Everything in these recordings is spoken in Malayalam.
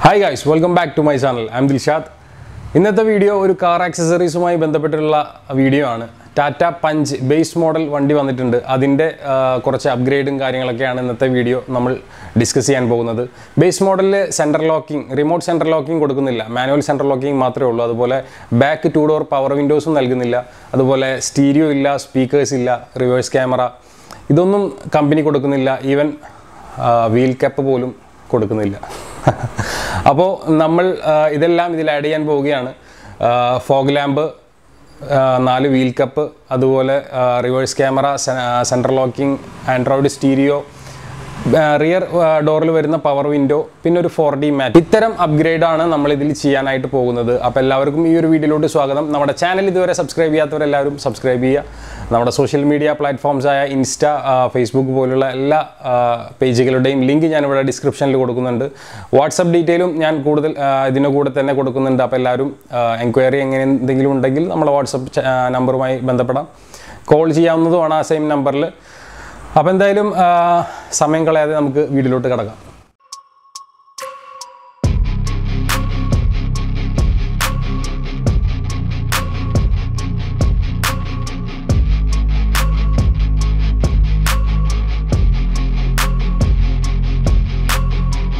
Hi guys, welcome back to my channel. I am Dilshad. In this video, a car accessories video ആണ് Tata Punch base model വണ്ടി വന്നിട്ടുണ്ട്. അതിന്റെ കുറച്ച് അപ്ഗ്രേഡും കാര്യങ്ങളൊക്കെയാണ് ഇന്നത്തെ വീഡിയോ നമ്മൾ ഡിസ്കസ് ചെയ്യാൻ പോകുന്നത്. ബേസ് മോഡലിൽ centre locking, remote centre locking കൊടുക്കുന്നില്ല. മാനുവൽ സെന്റർ ലോക്കിംഗ് മാത്രമേ ഉള്ളൂ. അതുപോലെ ബാക്ക് 2 ഡോർ പവർ വിൻഡോസും നൽകുന്നില്ല. അതുപോലെ സ്റ്റീരിയോ ഇല്ല, സ്പീക്കേഴ്സ് ഇല്ല, റിവേഴ്സ് ക്യാമറ ഇതൊന്നും കമ്പനി കൊടുക്കുന്നില്ല. ഈവൻ വീൽ ക്യാപ്പ് പോലും കൊടുക്കുന്നില്ല. അപ്പോൾ നമ്മൾ ഇതെല്ലാം ഇതിൽ ആഡ് ചെയ്യാൻ പോവുകയാണ്. ഫോഗ് ലാമ്പ്, 4 വീൽ കപ്പ്, അതുപോലെ reverse camera, central locking, android stereo, rear ഡോറിൽ വരുന്ന പവർ വിൻഡോ, പിന്നെ ഒരു 4D മാറ്റ്. ഇത്തരം അപ്ഗ്രേഡാണ് നമ്മൾ ഇതിൽ ചെയ്യാനായിട്ട് പോകുന്നത്. അപ്പോൾ എല്ലാവർക്കും ഈ ഒരു വീഡിയോയിലോട്ട് സ്വാഗതം. നമ്മുടെ ചാനൽ ഇതുവരെ സബ്സ്ക്രൈബ് ചെയ്യാത്തവരെല്ലാവരും സബ്സ്ക്രൈബ് ചെയ്യുക. നമ്മുടെ സോഷ്യൽ മീഡിയ പ്ലാറ്റ്ഫോംസായ ഇൻസ്റ്റ, ഫേസ്ബുക്ക് പോലുള്ള എല്ലാ പേജുകളുടെയും ലിങ്ക് ഞാനിവിടെ ഡിസ്ക്രിപ്ഷനിൽ കൊടുക്കുന്നുണ്ട്. വാട്സപ്പ് ഡീറ്റെയിലും ഞാൻ കൂടുതൽ ഇതിൻ്റെ കൂടെ തന്നെ കൊടുക്കുന്നുണ്ട്. അപ്പോൾ എല്ലാവരും എൻക്വയറി എങ്ങനെ എന്തെങ്കിലും ഉണ്ടെങ്കിൽ നമ്മളെ വാട്സപ്പ് നമ്പറുമായി ബന്ധപ്പെടാം. കോൾ ചെയ്യാവുന്നതുമാണ് ആ സെയിം നമ്പറിൽ. അപ്പോൾ എന്തായാലും സമയം കളയാതെ നമുക്ക് വീഡിയോയിലോട്ട് കിടക്കാം.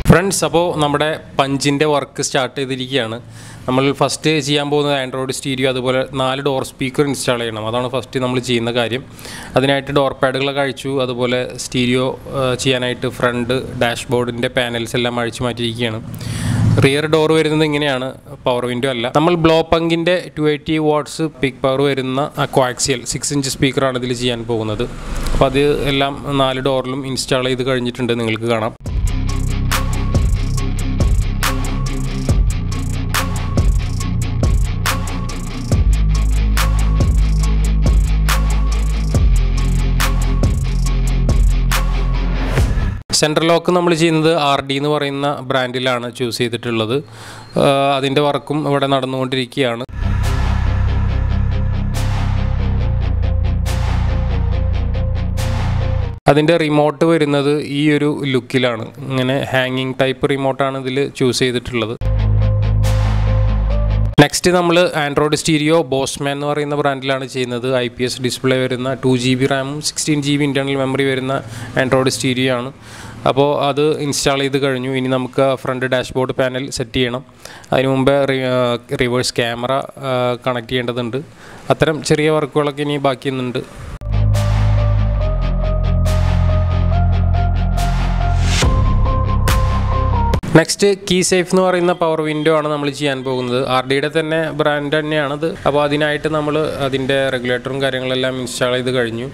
ഫ്രണ്ട്സ്, അപ്പോൾ നമ്മുടെ പഞ്ചിൻ്റെ വർക്ക് സ്റ്റാർട്ട് ചെയ്തിരിക്കുകയാണ്. നമ്മൾ ഫസ്റ്റ് ചെയ്യാൻ പോകുന്നത് ആൻഡ്രോയിഡ് സ്റ്റീരിയോ, അതുപോലെ 4 ഡോർ സ്പീക്കർ ഇൻസ്റ്റാൾ ചെയ്യണം. അതാണ് ഫസ്റ്റ് നമ്മൾ ചെയ്യുന്ന കാര്യം. അതിനായിട്ട് ഡോർ പാഡുകളൊക്കെ അഴിച്ചു. അതുപോലെ സ്റ്റീരിയോ ചെയ്യാനായിട്ട് ഫ്രണ്ട് ഡാഷ്ബോർഡിൻ്റെ പാനൽസ് എല്ലാം അഴിച്ചു മാറ്റിയിരിക്കുകയാണ്. റിയർ ഡോർ വരുന്നത് ഇങ്ങനെയാണ്, പവർ വിൻഡോ അല്ല. നമ്മൾ ബ്ലോ പങ്കിൻ്റെ 280 വാട്ട്സ് പീക്ക് പവർ വരുന്ന കോആക്സിയൽ 6 ഇഞ്ച് സ്പീക്കറാണ് ഇതിൽ ചെയ്യാൻ പോകുന്നത്. അപ്പോൾ അത് എല്ലാം 4 ഡോറിലും ഇൻസ്റ്റാൾ ചെയ്ത് കഴിഞ്ഞിട്ടുണ്ട്, നിങ്ങൾക്ക് കാണാം. സെൻട്രൽ ലോക്ക് നമ്മൾ ചെയ്യുന്നത് RD എന്ന് പറയുന്ന ബ്രാൻഡിലാണ് ചൂസ് ചെയ്തിട്ടുള്ളത്. അതിൻ്റെ വർക്കും ഇവിടെ നടന്നുകൊണ്ടിരിക്കുകയാണ്. അതിൻ്റെ റിമോട്ട് വരുന്നത് ഈ ഒരു ലുക്കിലാണ്. ഇങ്ങനെ ഹാങ്ങിങ് ടൈപ്പ് റിമോട്ടാണ് ഇതിൽ ചൂസ് ചെയ്തിട്ടുള്ളത്. നെക്സ്റ്റ് നമ്മൾ ആൻഡ്രോയിഡ് സ്റ്റീരിയോ ബോസ്മാൻ എന്ന് പറയുന്ന ബ്രാൻഡിലാണ് ചെയ്യുന്നത്. IPS ഡിസ്പ്ലേ വരുന്ന 2GB റാമും 16GB ഇൻറ്റേർണൽ മെമ്മറി വരുന്ന ആൻഡ്രോയിഡ് സ്റ്റീരിയോ ആണ്. അപ്പോൾ അത് ഇൻസ്റ്റാൾ ചെയ്ത് കഴിഞ്ഞു. ഇനി നമുക്ക് ഫ്രണ്ട് ഡാഷ്ബോർഡ് പാനൽ സെറ്റ് ചെയ്യണം. അതിന് മുമ്പ് റിവേഴ്സ് ക്യാമറ കണക്ട് ചെയ്യേണ്ടതുണ്ട്. അത്തരം ചെറിയ വർക്കുകളൊക്കെ ഇനി ബാക്കിയുണ്ട്. നെക്സ്റ്റ് കീ സേഫ് എന്ന് പറയുന്ന പവർ വിൻഡോ ആണ് നമ്മൾ ചെയ്യാൻ പോകുന്നത്. RDയുടെ തന്നെ ബ്രാൻഡ് തന്നെയാണത്. അപ്പോൾ അതിനായിട്ട് നമ്മൾ അതിൻ്റെ റെഗുലേറ്ററും കാര്യങ്ങളെല്ലാം ഇൻസ്റ്റാൾ ചെയ്ത് കഴിഞ്ഞു.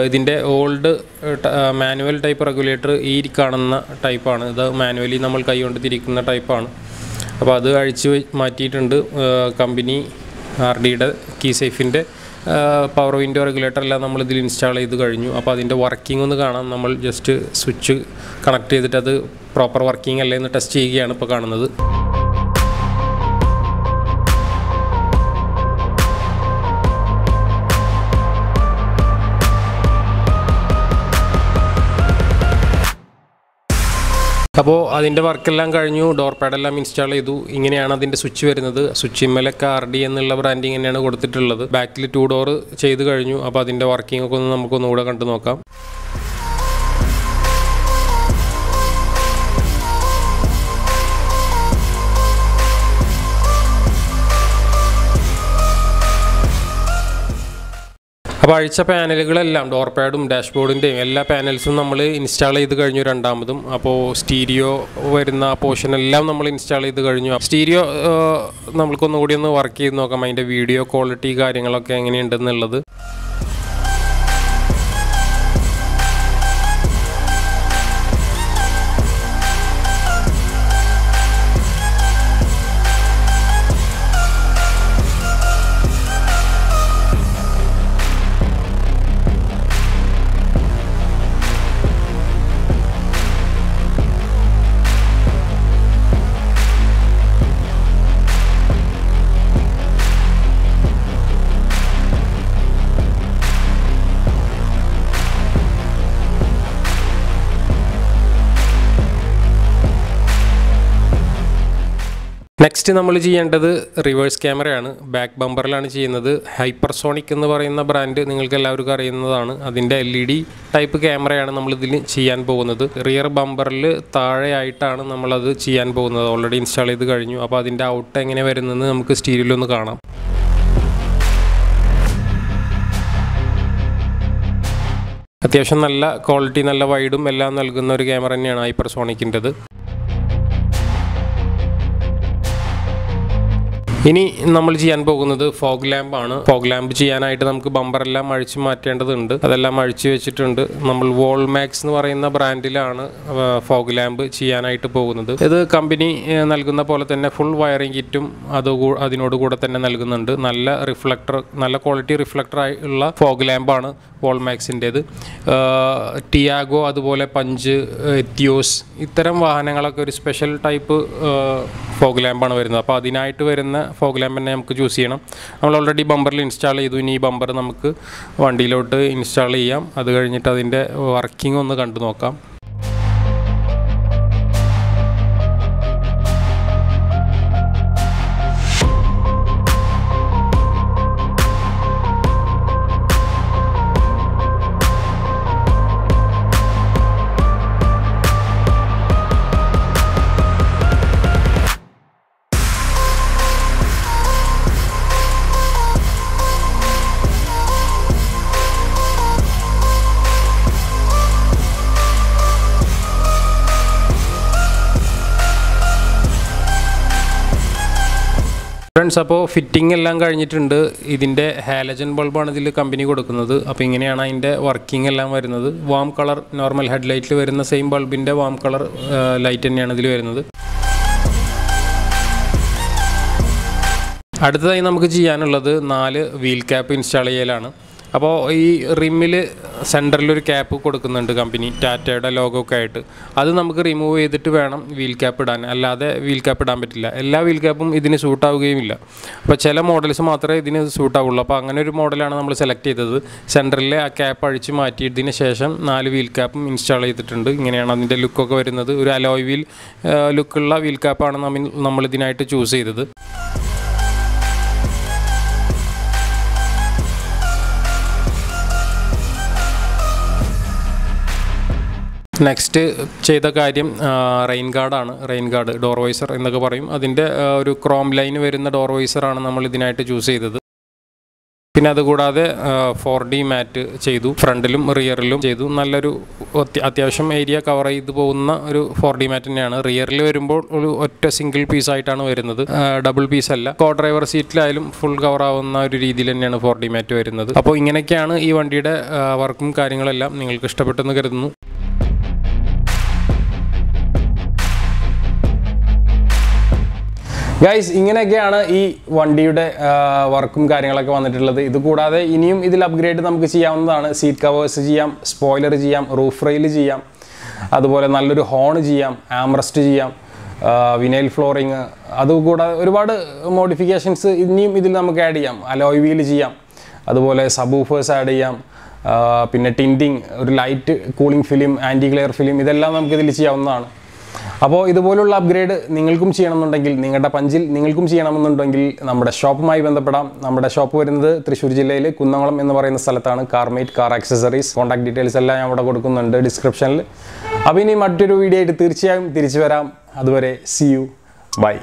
ഇതിൻ്റെ ഓൾഡ് മാനുവൽ ടൈപ്പ് റെഗുലേറ്റർ ഈ കാണുന്ന ടൈപ്പാണ്. ഇത് മാനുവലി നമ്മൾ കൈകൊണ്ട് തിരിക്കുന്ന ടൈപ്പാണ്. അപ്പോൾ അത് അഴിച്ച് മാറ്റിയിട്ടുണ്ട്. കമ്പനി RDയുടെ കീ സേഫിൻ്റെ പവർ വിൻഡോ റെഗുലേറ്റർ എല്ലാം നമ്മൾ ഇതിൽ ഇൻസ്റ്റാൾ ചെയ്ത് കഴിഞ്ഞു. അപ്പോൾ അതിൻ്റെ വർക്കിംഗ് ഒന്ന് കാണാം. നമ്മൾ ജസ്റ്റ് സ്വിച്ച് കണക്ട് ചെയ്തിട്ട് അത് പ്രോപ്പർ വർക്കിംഗ് അല്ലേ എന്ന് ടെസ്റ്റ് ചെയ്യുകയാണ് ഇപ്പോൾ കാണുന്നത്. അപ്പോൾ അതിൻ്റെ വർക്കെല്ലാം കഴിഞ്ഞു. ഡോർ പാഡെല്ലാം ഇൻസ്റ്റാൾ ചെയ്തു. ഇങ്ങനെയാണ് അതിൻ്റെ സ്വിച്ച് വരുന്നത്. സ്വിച്ചിന്മേലൊക്കെ RD എന്നുള്ള ബ്രാൻഡിങ് തന്നെയാണ് കൊടുത്തിട്ടുള്ളത്. ബാക്കിൽ 2 ഡോർ ചെയ്ത് കഴിഞ്ഞു. അപ്പോൾ അതിൻ്റെ വർക്കിംഗ് ഒക്കെ നമുക്കൊന്നുകൂടെ കണ്ടു നോക്കാം. അപ്പോൾ അഴിച്ച പാനലുകളെല്ലാം ഡോർ പാഡും ഡാഷ്ബോർഡിൻ്റെയും എല്ലാ പാനൽസും നമ്മൾ ഇൻസ്റ്റാൾ ചെയ്ത് കഴിഞ്ഞു രണ്ടാമതും. അപ്പോൾ സ്റ്റീരിയോ വരുന്ന പോർഷനെല്ലാം നമ്മൾ ഇൻസ്റ്റാൾ ചെയ്ത് കഴിഞ്ഞു. സ്റ്റീരിയോ നമുക്കൊന്നുകൂടി ഒന്ന് വർക്ക് ചെയ്ത് നോക്കാം, അതിൻ്റെ വീഡിയോ ക്വാളിറ്റി കാര്യങ്ങളൊക്കെ എങ്ങനെയുണ്ടെന്നുള്ളത്. നെക്സ്റ്റ് നമ്മൾ ചെയ്യേണ്ടത് റിവേഴ്സ് ക്യാമറയാണ്. ബാക്ക് ബമ്പറിലാണ് ചെയ്യുന്നത്. ഹൈപ്പർസോണിക് എന്ന് പറയുന്ന ബ്രാൻഡ് നിങ്ങൾക്ക് എല്ലാവർക്കും അറിയുന്നതാണ്. അതിൻ്റെ LED ടൈപ്പ് ക്യാമറയാണ് നമ്മളിതിൽ ചെയ്യാൻ പോകുന്നത്. റിയർ ബമ്പറിൽ താഴെയായിട്ടാണ് നമ്മളത് ചെയ്യാൻ പോകുന്നത്. ഓൾറെഡി ഇൻസ്റ്റാൾ ചെയ്ത് കഴിഞ്ഞു. അപ്പോൾ അതിൻ്റെ ഔട്ട് എങ്ങനെ വരുന്നതെന്ന് നമുക്ക് സ്റ്റീരിയോയിലൊന്ന് കാണാം. അത്യാവശ്യം നല്ല ക്വാളിറ്റി, നല്ല വൈഡും എല്ലാം നൽകുന്ന ഒരു ക്യാമറ തന്നെയാണ് ഹൈപ്പർസോണിക്കിൻ്റെത്. ഇനി നമ്മൾ ചെയ്യാൻ പോകുന്നത് ഫോഗ് ലാമ്പ് ആണ്. ഫോഗ് ലാമ്പ് ചെയ്യാനായിട്ട് നമുക്ക് ബമ്പറെല്ലാം അഴിച്ചു മാറ്റേണ്ടതുണ്ട്. അതെല്ലാം അഴിച്ചു വെച്ചിട്ടുണ്ട്. നമ്മൾ വോൾമാക്സ് എന്ന് പറയുന്ന ബ്രാൻഡിലാണ് ഫോഗ് ലാമ്പ് ചെയ്യാനായിട്ട് പോകുന്നത്. ഇത് കമ്പനി നൽകുന്ന പോലെ തന്നെ ഫുൾ വയറിംഗ് കിറ്റും അതിനോടുകൂടെ തന്നെ നൽകുന്നുണ്ട്. നല്ല ക്വാളിറ്റി റിഫ്ലക്ടർ ഉള്ള ഫോഗ് ലാമ്പാണ് വോൾമാക്സിൻ്റേത്. ടിയാഗോ, അതുപോലെ പഞ്ച്, എത്തിയോസ് ഇത്തരം വാഹനങ്ങളൊക്കെ ഒരു സ്പെഷ്യൽ ടൈപ്പ് ഫോഗ് ലാമ്പാണ് വരുന്നത്. അപ്പോൾ അതിനായിട്ട് വരുന്ന ഫോഗ് ലാമ്പ് തന്നെ നമുക്ക് ചൂസ് ചെയ്യണം. നമ്മൾ ഓൾറെഡി ബമ്പറിൽ ഇൻസ്റ്റാൾ ചെയ്തു. ഇനി ഈ ബമ്പർ നമുക്ക് വണ്ടിയിലോട്ട് ഇൻസ്റ്റാൾ ചെയ്യാം. അത് കഴിഞ്ഞിട്ട് അതിൻ്റെ വർക്കിംഗ് ഒന്ന് കണ്ടു നോക്കാം. ഫ്രണ്ട്സ്, അപ്പോൾ ഫിറ്റിംഗ് എല്ലാം കഴിഞ്ഞിട്ടുണ്ട്. ഇതിൻ്റെ ഹാലജൻ ബൾബാണ് ഇതിൽ കമ്പനി കൊടുക്കുന്നത്. അപ്പോൾ ഇങ്ങനെയാണ് അതിൻ്റെ വർക്കിംഗ് എല്ലാം വരുന്നത്. വാം കളർ, നോർമൽ ഹെഡ്ലൈറ്റിൽ വരുന്ന സെയിം ബൾബിൻ്റെ വാം കളർ ലൈറ്റ് തന്നെയാണ് ഇതിൽ വരുന്നത്. അടുത്തതായി നമുക്ക് ചെയ്യാനുള്ളത് 4 വീൽ ക്യാപ്പ് ഇൻസ്റ്റാൾ ചെയ്യലാണ്. അപ്പോൾ ഈ റിമ്മിൽ സെൻറ്ററിലൊരു ക്യാപ്പ് കൊടുക്കുന്നുണ്ട് കമ്പനി, ടാറ്റയുടെ ലോഗോ ഒക്കെ ആയിട്ട്. അത് നമുക്ക് റിമൂവ് ചെയ്തിട്ട് വേണം വീൽ ക്യാപ്പ് ഇടാൻ, അല്ലാതെ വീൽ ക്യാപ്പ് ഇടാൻ പറ്റില്ല. എല്ലാ വീൽ ക്യാപ്പും ഇതിന് സൂട്ടാവുകയുമില്ല. അപ്പോൾ ചില മോഡൽസ് മാത്രമേ ഇതിന് സൂട്ടാവുള്ളൂ. അപ്പോൾ അങ്ങനെ ഒരു മോഡലാണ് നമ്മൾ സെലക്ട് ചെയ്തത്. സെൻറ്ററിലെ ആ ക്യാപ്പ് അഴിച്ച് മാറ്റിയതിന് ശേഷം 4 വീൽ ക്യാപ്പും ഇൻസ്റ്റാൾ ചെയ്തിട്ടുണ്ട്. ഇങ്ങനെയാണ് അതിൻ്റെ ലുക്കൊക്കെ വരുന്നത്. ഒരു അലോയ് വീൽ ലുക്കുള്ള വീൽ ക്യാപ്പാണ് നമ്മളിതിനായിട്ട് ചൂസ് ചെയ്തത്. നെക്സ്റ്റ് ചെയ്ത കാര്യം റെയിൻ ഗാർഡാണ്. റെയിൻ ഗാർഡ്, ഡോർ വൈസർ എന്നൊക്കെ പറയും. അതിൻ്റെ ഒരു ക്രോം ലൈൻ വരുന്ന ഡോർ വൈസറാണ് നമ്മൾ ഇതിനായിട്ട് ചൂസ് ചെയ്തത്. പിന്നെ അതുകൂടാതെ 4D മാറ്റ് ചെയ്തു. ഫ്രണ്ടിലും റിയറിലും ചെയ്തു. നല്ലൊരു അത്യാവശ്യം ഏരിയ കവർ ചെയ്ത് പോകുന്ന ഒരു 4D മാറ്റ് തന്നെയാണ്. റിയറിൽ വരുമ്പോൾ ഒരു ഒറ്റ സിംഗിൾ പീസായിട്ടാണ് വരുന്നത്, ഡബിൾ പീസല്ല. കോ ഡ്രൈവർ സീറ്റിലായാലും ഫുൾ കവർ ആവുന്ന ഒരു രീതിയിൽ തന്നെയാണ് 4D മാറ്റ് വരുന്നത്. അപ്പോൾ ഇങ്ങനെയൊക്കെയാണ് ഈ വണ്ടിയുടെ വർക്കും കാര്യങ്ങളെല്ലാം. നിങ്ങൾക്ക് ഇഷ്ടപ്പെട്ടെന്ന് കരുതുന്നു. ഗൈസ്, ഇങ്ങനെയൊക്കെയാണ് ഈ വണ്ടിയുടെ വർക്കും കാര്യങ്ങളൊക്കെ വന്നിട്ടുള്ളത്. ഇതുകൂടാതെ ഇനിയും ഇതിൽ അപ്ഗ്രേഡ് നമുക്ക് ചെയ്യാവുന്നതാണ്. സീറ്റ് കവേഴ്സ് ചെയ്യാം, സ്പോയിലർ ചെയ്യാം, റൂഫ് റെയിൽ ചെയ്യാം, അതുപോലെ നല്ലൊരു ഹോൺ ചെയ്യാം, ആംറസ്റ്റ് ചെയ്യാം, വിനൈൽ ഫ്ലോറിങ്, അതുകൂടാതെ ഒരുപാട് മോഡിഫിക്കേഷൻസ് ഇനിയും ഇതിൽ നമുക്ക് ആഡ് ചെയ്യാം. അലോയ് വീൽ ചെയ്യാം, അതുപോലെ സബൂഫേഴ്സ് ആഡ് ചെയ്യാം, പിന്നെ ടിൻറ്റിങ്, ഒരു light cooling film, anti glare film, ഇതെല്ലാം നമുക്കിതിൽ ചെയ്യാവുന്നതാണ്. അപ്പോൾ ഇതുപോലുള്ള അപ്ഗ്രേഡ് നിങ്ങൾക്കും ചെയ്യണമെന്നുണ്ടെങ്കിൽ, നിങ്ങളുടെ പഞ്ചിൽ നിങ്ങൾക്കും ചെയ്യണമെന്നുണ്ടെങ്കിൽ നമ്മുടെ ഷോപ്പുമായി ബന്ധപ്പെടാം. നമ്മുടെ ഷോപ്പ് വരുന്നത് തൃശ്ശൂർ ജില്ലയിൽ കുന്നംകുളം എന്ന് പറയുന്ന സ്ഥലത്താണ്. Carmate car accessories. Contact details എല്ലാം ഞാൻ അവിടെ കൊടുക്കുന്നുണ്ട് ഡിസ്ക്രിപ്ഷനിൽ. അപ്പോൾ ഇനി മറ്റൊരു വീഡിയോ ആയിട്ട് തീർച്ചയായും തിരിച്ചു വരാം. അതുവരെ സീ യു, ബൈ.